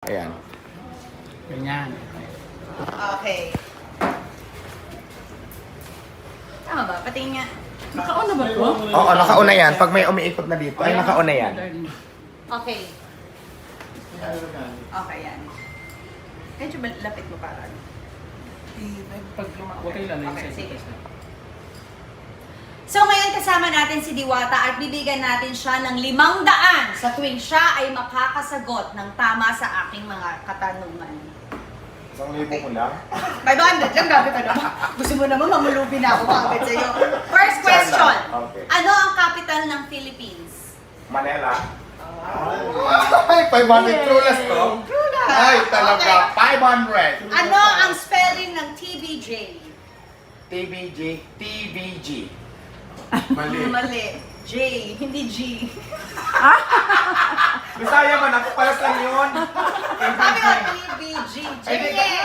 Ayan. Ganyan. Okay. Tama ba? Patingin nga. Nakauna ba ito? Oo, nakauna yan. Pag may umiikot na dito, ay nakauna yan. Okay. Okay, yan. Medyo lapit mo para. Pag huwag kayo lalay Okay, sa sige. test na. So ngayon kasama natin si Diwata at bibigyan natin siya ng 500 sa tuwing siya ay makakasagot ng tama sa aking mga katanungan. 1,000 mo lang? 500 lang, grabe ka naman. Gusto mo naman mamulubi na ako kapit sa'yo. First question. Okay. Ano ang capital ng Philippines? Manila. Ay, 500 true last to. True na. Ay, talaga. Okay. 500. Ano ang spelling ng TBJ? TBG. Mali. Mali. J, hindi G. Bisaya man, ako palas lang yun. Sabi ko, TBG. J Ay, hindi. eh.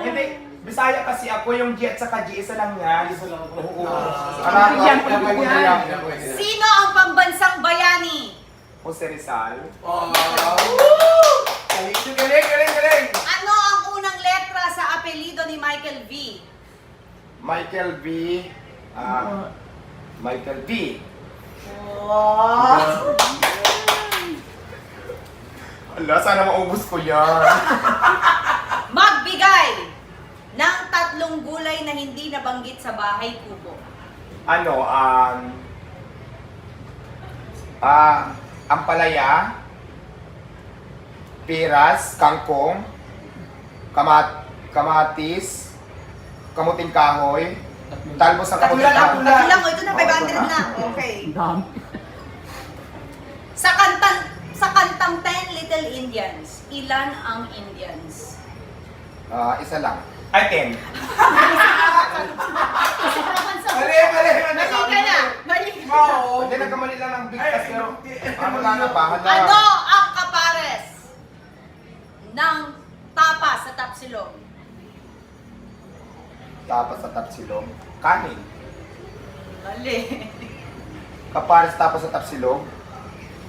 Hindi. Bisaya kasi ako, yung G at saka G, isa lang yan. Oo. Yan, Sino ang pambansang bayani? Jose Rizal. Galing! Ano ang unang letra sa apelido ni Michael V? Michael V. Michael V. Oh. Ala, sana maubos ko yan. Magbigay ng 3 gulay na hindi nabanggit sa bahay kubo. Ano, ampalaya, piras, kangkong, kamatis, kamuting kahoy, talbos ng kamuting kahoy. Tatlo lang, ito na 500 na. Okay. Dami. Sa kantang 10 Little Indians, ilan ang Indians? Isa lang. Ay, 10. Mali! Mali ka na! Mali ka na! Hindi, nagkamali lang ng big kasi. Ano lang na ba? Ano ang kapares ng tapa sa tapsilog? Tapas sa tapsilog. Kanin. Mali. Kapares tapas sa tapsilog.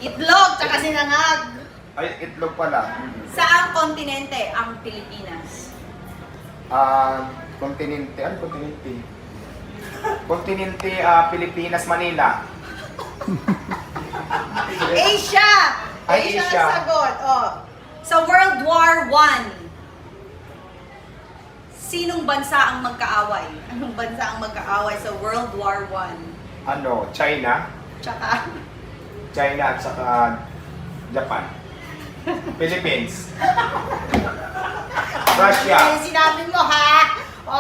Itlog, tsaka sinangag. Ay, itlog pala. Saang kontinente ang Pilipinas? Kontinente. Ano kontinente? Kontinente, Pilipinas, Manila. Asia! Ay, Asia Asia. ang sagot. Oh. Sa World War I, sinong bansa ang magkaaway? Anong bansa ang magkaaway sa World War I? Ano, China? Tsaka, China at saka Japan. Philippines. Russia. yung sinabi mo ha?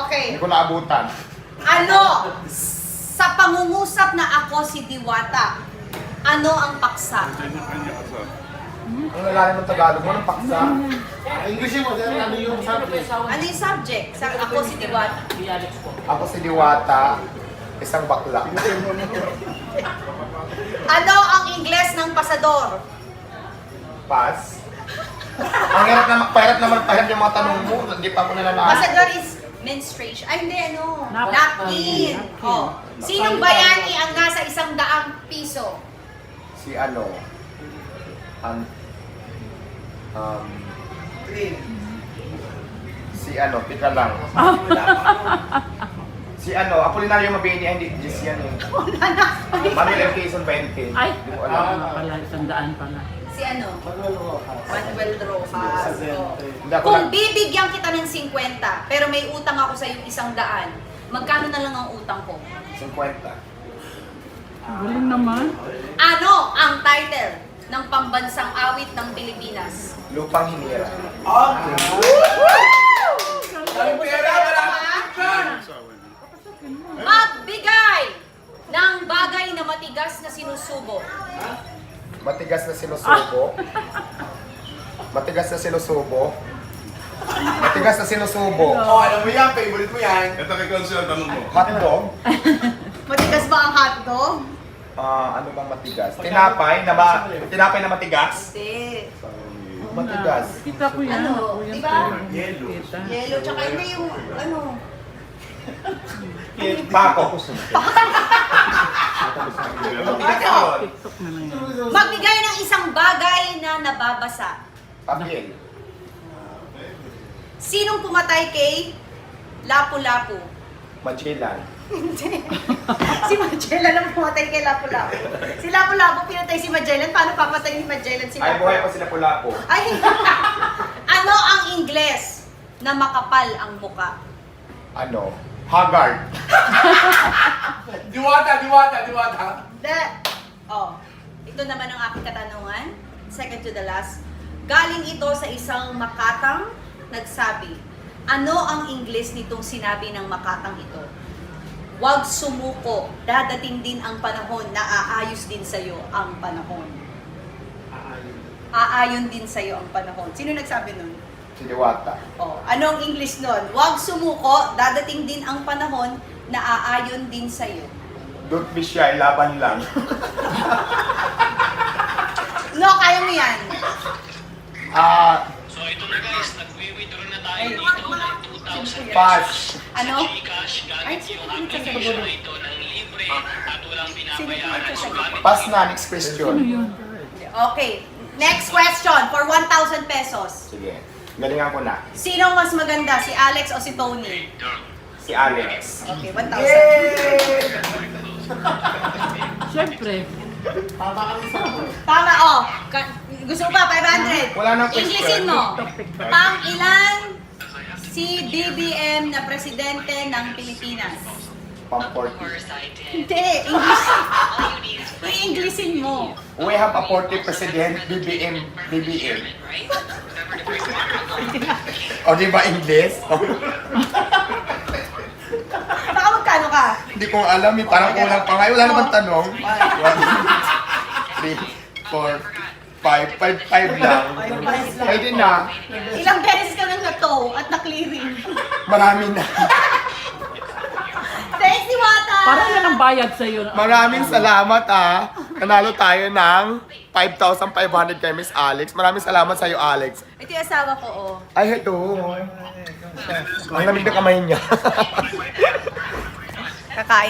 Okay. Hindi ko naabutan. Ano? Sa pangungusap na ako si Diwata, ano ang paksa? Ang lalalim ng Tagalog mo ng paksa. English mo, ano yung subject? Ano yung subject? Sa ako si Diwata. Ako si Diwata, isang bakla. Ano ang Ingles ng pasador? Pass. Ang hirap naman yung mga tanong mo. Hindi pa ako nalalaman. Pasador is menstruation. Ay, hindi, ano? Napkin. Napkin. Oh. Sinong bayani ang nasa 100 piso? Si ano? Si ano, pika lang. Si ano, Apolinario Mabini, ay hindi, Jess yan eh. Manila Quezon 20. Ay! Hindi ko alam. Pala, 100 pala. Si ano? Manuel Rojas. Oh. Hindi ako Kung lang. bibigyan kita ng 50, pero may utang ako sa iyo 100, magkano na lang ang utang ko? 50. Galing naman. Ano ang title ng pambansang awit ng Pilipinas? Lupang hinira. Magbigay ng bagay na matigas na sinusubo. Matigas na sinusubo. Matigas na sinusubo. Matigas na sinusubo. Oh, alam mo yan, favorite mo yan. Ito kay Consul, tanong mo. Hotdog. Matigas ba ang hotdog? Ano bang matigas? Tinapay na matigas? Hindi. Matigas. Kita ko yan. Ano? Ako yan, Diba? pero hindi Yellow. kita. Yellow, tsaka hindi yung ano. Pako. TikTok na lang yan. Magbigay ng isang bagay na nababasa. Papel. Sinong pumatay kay Lapu-Lapu? Magellan. Hindi. Si Magellan ang pumatay kay Lapu-Lapu. Si Lapu-Lapu pinatay si Magellan. Paano papatay ni Magellan si Ay, Lapu-Lapu? buhay pa sila Pulapo. Ay, ano ang Ingles na makapal ang muka? Ano? Haggard. Diwata. The, oh, ito naman ang aking katanungan. Second to the last. Galing ito sa isang makatang nagsabi. Ano ang Ingles nitong sinabi ng makatang ito? Huwag sumuko. Dadating din ang panahon na aayos din sa'yo ang panahon. Aayon din sa'yo ang panahon. Sino nagsabi nun? Si Diwata. Oh, anong English nun? Huwag sumuko, dadating din ang panahon na aayon din sa'yo. Don't be shy, laban lang. No, kaya mo yan. So ito na guys, nag-withdraw na tayo Ay. dito ng 2,000 Pass. Ano? Gcash Ay, gamit yung sino application na ito ng libre at walang binabayaran. So gamit Pass na, next question. Okay. Next question for 1,000 pesos. Sige. Galingan ko na. Sinong mas maganda, si Alex o si Tony? Si Alex. Okay, 1,000. Siyempre. Tama, oh. Gusto mo ba, 500? Wala nang question. Englishin mo. Pang ilan si BBM na presidente ng Pilipinas? Pang-40. Hindi, English. I-Englishin mo. We have a 40 president, BBM. O, di ba English? Baka magkano ka? Hindi ko alam, eh. Parang kulang pa nga. Wala naman tanong. 1, 2, 3, 4, 5. 5 lang. Pwede na. Ilang beses ka nang na-tow at na-clearing? Marami na. Thanks, Diwata! Parang yan ang bayad sa'yo. Maraming salamat Nanalo tayo ng 5,500 kay Miss Alex. Maraming salamat sa iyo, Alex. Ito yung asawa ko, oh. Ay, ito. Ang lamig na kamay niya. Kakain